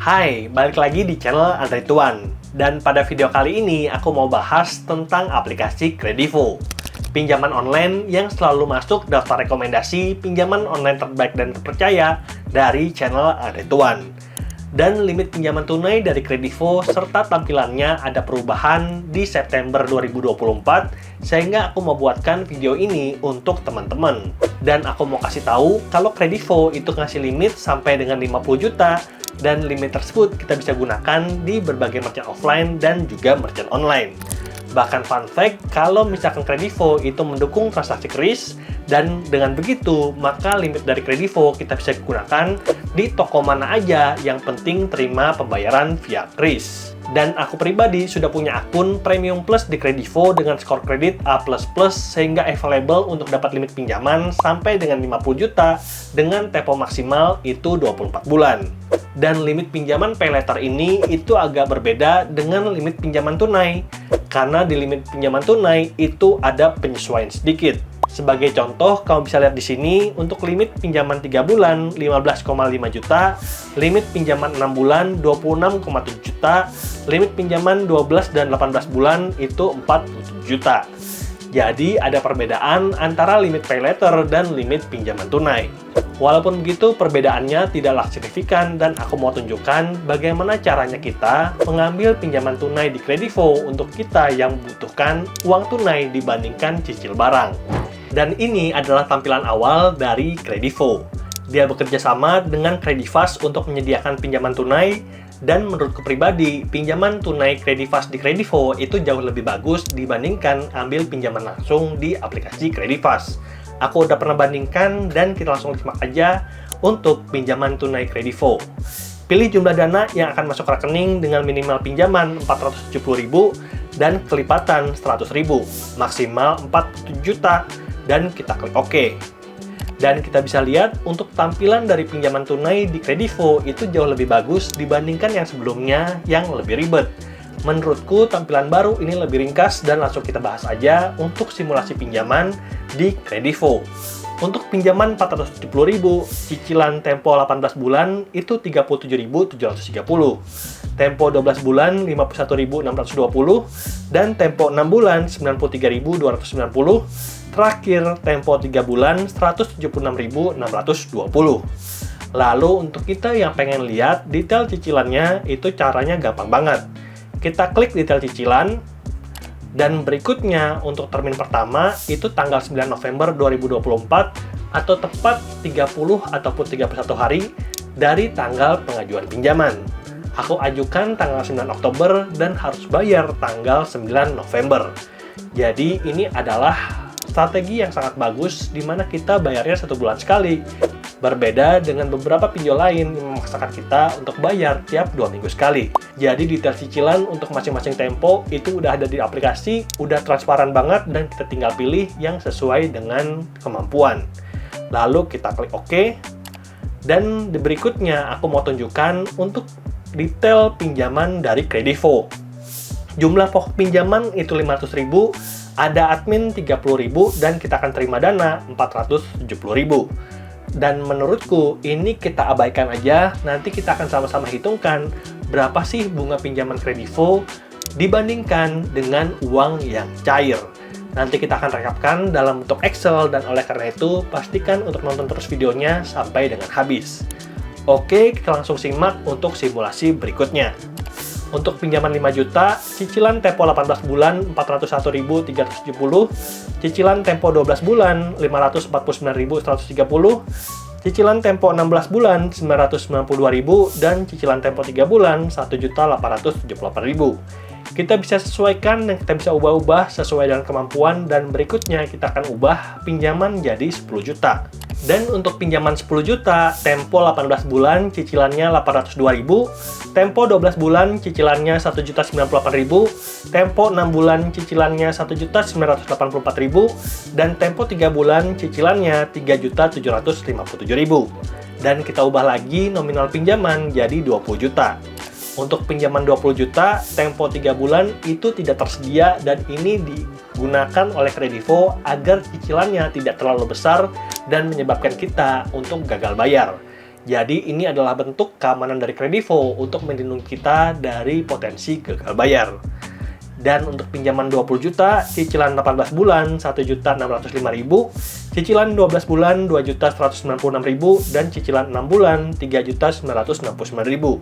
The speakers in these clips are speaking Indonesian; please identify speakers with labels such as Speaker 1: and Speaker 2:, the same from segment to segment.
Speaker 1: Hai, balik lagi di channel Android One. Dan pada video kali ini aku mau bahas tentang aplikasi Kredivo, pinjaman online yang selalu masuk daftar rekomendasi pinjaman online terbaik dan terpercaya dari channel Android One. Dan limit pinjaman tunai dari Kredivo serta tampilannya ada perubahan di September 2024, sehingga aku mau buatkan video ini untuk teman-teman. Dan aku mau kasih tahu kalau Kredivo itu ngasih limit sampai dengan 50 juta, dan limit tersebut kita bisa gunakan di berbagai merchant offline dan juga merchant online. Bahkan fun fact, kalau misalkan Kredivo itu mendukung transaksi kris, dan dengan begitu, maka limit dari Kredivo kita bisa gunakan di toko mana aja, yang penting terima pembayaran via kris. Dan aku pribadi sudah punya akun Premium Plus di Kredivo dengan skor kredit A++, sehingga available untuk dapat limit pinjaman sampai dengan 50 juta dengan tempo maksimal itu 24 bulan. Dan limit pinjaman pay later ini itu agak berbeda dengan limit pinjaman tunai, karena di limit pinjaman tunai itu ada penyesuaian sedikit. Sebagai contoh, kamu bisa lihat di sini untuk limit pinjaman 3 bulan 15,5 juta, limit pinjaman 6 bulan 26,7 juta, limit pinjaman 12 dan 18 bulan itu 47 juta. Jadi ada perbedaan antara limit pay later dan limit pinjaman tunai. Walaupun begitu, perbedaannya tidaklah signifikan, dan aku mau tunjukkan bagaimana caranya kita mengambil pinjaman tunai di Kredivo untuk kita yang membutuhkan uang tunai dibandingkan cicil barang. Dan ini adalah tampilan awal dari Kredivo. Dia bekerja sama dengan Kredivas untuk menyediakan pinjaman tunai, dan menurutku pribadi, pinjaman tunai Kredivas di Kredivo itu jauh lebih bagus dibandingkan ambil pinjaman langsung di aplikasi Kredivas. Aku udah pernah bandingkan, dan kita langsung simak aja untuk pinjaman tunai Kredivo. Pilih jumlah dana yang akan masuk rekening dengan minimal pinjaman 470.000 dan kelipatan 100.000, maksimal 47 juta, dan kita klik OK. Dan kita bisa lihat untuk tampilan dari pinjaman tunai di Kredivo itu jauh lebih bagus dibandingkan yang sebelumnya yang lebih ribet. Menurutku tampilan baru ini lebih ringkas, dan langsung kita bahas aja untuk simulasi pinjaman di Kredivo. Untuk pinjaman 470.000, cicilan tempo 18 bulan itu 37.730. Tempo 12 bulan 51.620, dan tempo 6 bulan 93.290. Terakhir, tempo 3 bulan 176.620. Lalu untuk kita yang pengen lihat detail cicilannya, itu caranya gampang banget. Kita klik detail cicilan, dan berikutnya untuk termin pertama itu tanggal 9 November 2024 atau tepat 30 ataupun 31 hari dari tanggal pengajuan pinjaman. Aku ajukan tanggal 9 Oktober dan harus bayar tanggal 9 November. Jadi ini adalah strategi yang sangat bagus di mana kita bayarnya 1 bulan sekali. Berbeda dengan beberapa pinjol lain yang memaksakan kita untuk bayar tiap 2 minggu sekali. Jadi detail cicilan untuk masing-masing tempo itu udah ada di aplikasi, udah transparan banget, dan kita tinggal pilih yang sesuai dengan kemampuan. Lalu kita klik OK. Dan di berikutnya aku mau tunjukkan untuk detail pinjaman dari Kredivo. Jumlah pokok pinjaman itu 500.000, ada admin 30.000, dan kita akan terima dana 470.000. Dan menurutku ini kita abaikan aja, nanti kita akan sama-sama hitungkan berapa sih bunga pinjaman Kredivo dibandingkan dengan uang yang cair. Nanti kita akan rekapkan dalam bentuk Excel, dan oleh karena itu pastikan untuk nonton terus videonya sampai dengan habis. Oke, kita langsung simak untuk simulasi berikutnya. Untuk pinjaman 5 juta, cicilan tempo 18 bulan 401.370, cicilan tempo 12 bulan 549.130, cicilan tempo 16 bulan 992.000, dan cicilan tempo 3 bulan 1.878.000. Kita bisa sesuaikan dan kita bisa ubah-ubah sesuai dengan kemampuan, dan berikutnya kita akan ubah pinjaman jadi 10 juta. Dan untuk pinjaman 10 juta, tempo 18 bulan, cicilannya 802.000, tempo 12 bulan, cicilannya 1.098.000, tempo 6 bulan, cicilannya 1.984.000, dan tempo 3 bulan, cicilannya 3.757.000. Dan kita ubah lagi nominal pinjaman jadi 20 juta. Untuk pinjaman 20 juta, tempo 3 bulan itu tidak tersedia, dan ini digunakan oleh Kredivo agar cicilannya tidak terlalu besar dan menyebabkan kita untuk gagal bayar. Jadi ini adalah bentuk keamanan dari Kredivo untuk melindungi kita dari potensi gagal bayar. Dan untuk pinjaman 20 juta, cicilan 18 bulan 1.605.000, cicilan 12 bulan 2.196.000, dan cicilan 6 bulan 3.969.000.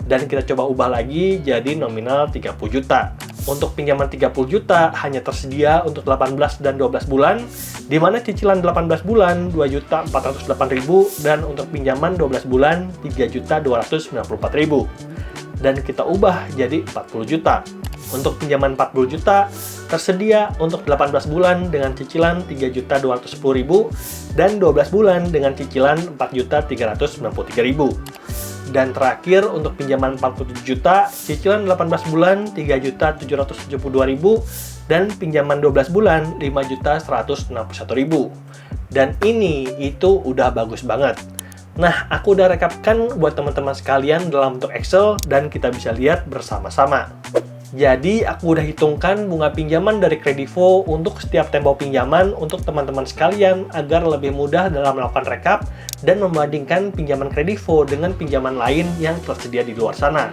Speaker 1: Dan kita coba ubah lagi jadi nominal 30 juta. Untuk pinjaman 30 juta hanya tersedia untuk 18 dan 12 bulan, di mana cicilan 18 bulan 2.408.000 dan untuk pinjaman 12 bulan 3.294.000. Dan kita ubah jadi 40 juta. Untuk pinjaman 40 juta tersedia untuk 18 bulan dengan cicilan 3.210.000 dan 12 bulan dengan cicilan 4.393.000. Dan terakhir untuk pinjaman 47 juta, cicilan 18 bulan 3.772.000 dan pinjaman 12 bulan 5.161.000. Dan ini itu udah bagus banget. Nah, aku udah rekapkan buat teman-teman sekalian dalam bentuk Excel dan kita bisa lihat bersama-sama. Jadi, aku udah hitungkan bunga pinjaman dari Kredivo untuk setiap tempo pinjaman untuk teman-teman sekalian agar lebih mudah dalam melakukan rekap dan membandingkan pinjaman Kredivo dengan pinjaman lain yang tersedia di luar sana.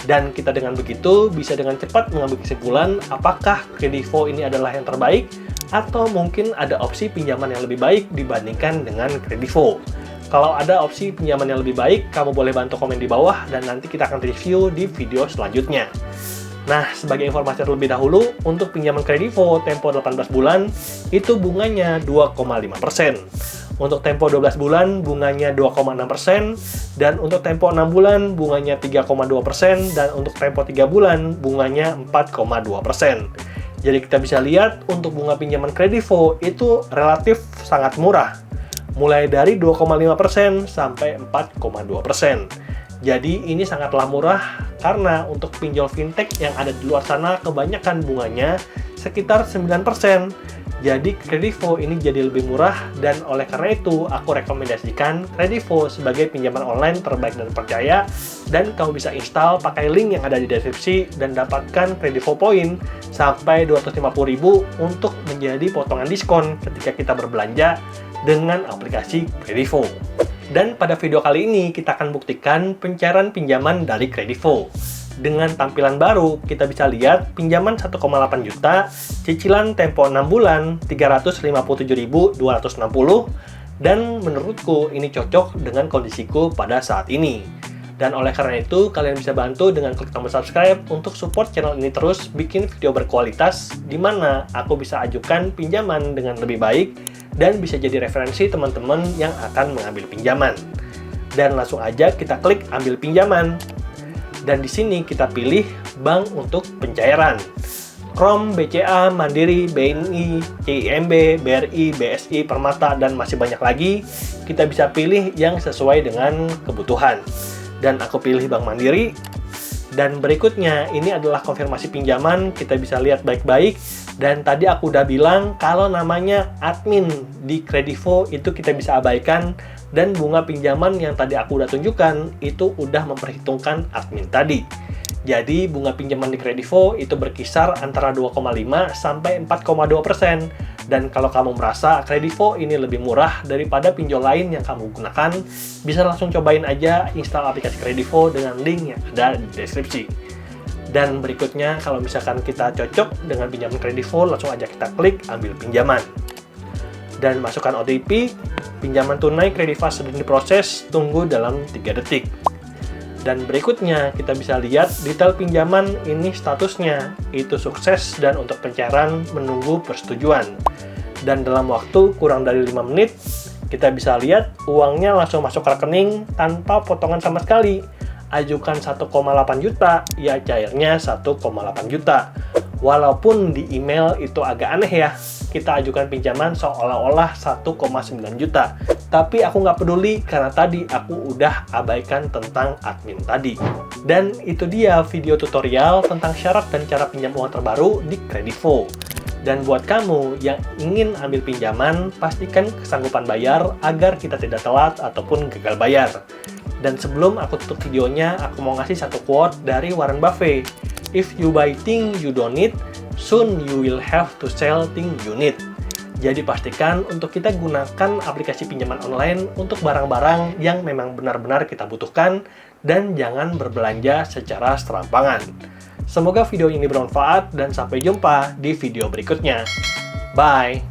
Speaker 1: Dan kita dengan begitu bisa dengan cepat mengambil kesimpulan apakah Kredivo ini adalah yang terbaik atau mungkin ada opsi pinjaman yang lebih baik dibandingkan dengan Kredivo. Kalau ada opsi pinjaman yang lebih baik, kamu boleh bantu komen di bawah dan nanti kita akan review di video selanjutnya. Nah, sebagai informasi terlebih dahulu, untuk pinjaman Kredivo tempo 18 bulan, itu bunganya 2,5%. Untuk tempo 12 bulan, bunganya 2,6%. Dan untuk tempo 6 bulan, bunganya 3,2%. Dan untuk tempo 3 bulan, bunganya 4,2%. Jadi kita bisa lihat, untuk bunga pinjaman Kredivo itu relatif sangat murah. Mulai dari 2,5% sampai 4,2%. Jadi ini sangatlah murah karena untuk pinjol fintech yang ada di luar sana kebanyakan bunganya sekitar 9%. Jadi Kredivo ini jadi lebih murah dan oleh karena itu aku rekomendasikan Kredivo sebagai pinjaman online terbaik dan percaya dan kamu bisa install pakai link yang ada di deskripsi dan dapatkan Kredivo Point sampai 250.000 untuk menjadi potongan diskon ketika kita berbelanja dengan aplikasi Kredivo. Dan pada video kali ini kita akan buktikan pencairan pinjaman dari Kredivo. Dengan tampilan baru, kita bisa lihat pinjaman 1,8 juta, cicilan tempo 6 bulan 357.260, dan menurutku ini cocok dengan kondisiku pada saat ini. Dan oleh karena itu, kalian bisa bantu dengan klik tombol subscribe untuk support channel ini terus bikin video berkualitas, di mana aku bisa ajukan pinjaman dengan lebih baik, dan bisa jadi referensi teman-teman yang akan mengambil pinjaman. Dan langsung aja kita klik ambil pinjaman. Dan di sini kita pilih bank untuk pencairan. KROM, BCA, Mandiri, BNI, CIMB, BRI, BSI, Permata, dan masih banyak lagi. Kita bisa pilih yang sesuai dengan kebutuhan. Dan aku pilih Bank Mandiri. Dan berikutnya, ini adalah konfirmasi pinjaman, kita bisa lihat baik-baik. Dan tadi aku udah bilang, kalau namanya admin di Kredivo, itu kita bisa abaikan. Dan bunga pinjaman yang tadi aku udah tunjukkan, itu udah memperhitungkan admin tadi. Jadi, bunga pinjaman di Kredivo itu berkisar antara 2,5 sampai 4,2%. Dan kalau kamu merasa Kredivo ini lebih murah daripada pinjol lain yang kamu gunakan, bisa langsung cobain aja install aplikasi Kredivo dengan link yang ada di deskripsi. Dan berikutnya, kalau misalkan kita cocok dengan pinjaman Kredivo, langsung aja kita klik ambil pinjaman. Dan masukkan OTP, pinjaman tunai Kredifast sedang diproses, tunggu dalam 3 detik. Dan berikutnya, kita bisa lihat detail pinjaman ini statusnya, itu sukses dan untuk pencairan menunggu persetujuan. Dan dalam waktu kurang dari 5 menit, kita bisa lihat uangnya langsung masuk ke rekening tanpa potongan sama sekali. Ajukan 1,8 juta, ya cairnya 1,8 juta. Walaupun di email itu agak aneh ya, kita ajukan pinjaman seolah-olah 1,9 juta. Tapi aku nggak peduli karena tadi aku udah abaikan tentang admin tadi. Dan itu dia video tutorial tentang syarat dan cara pinjam uang terbaru di Kredivo. Dan buat kamu yang ingin ambil pinjaman, pastikan kesanggupan bayar agar kita tidak telat ataupun gagal bayar. Dan sebelum aku tutup videonya, aku mau ngasih satu quote dari Warren Buffett. If you buy things you don't need, soon you will have to sell things you need. Jadi pastikan untuk kita gunakan aplikasi pinjaman online untuk barang-barang yang memang benar-benar kita butuhkan dan jangan berbelanja secara serampangan. Semoga video ini bermanfaat dan sampai jumpa di video berikutnya. Bye!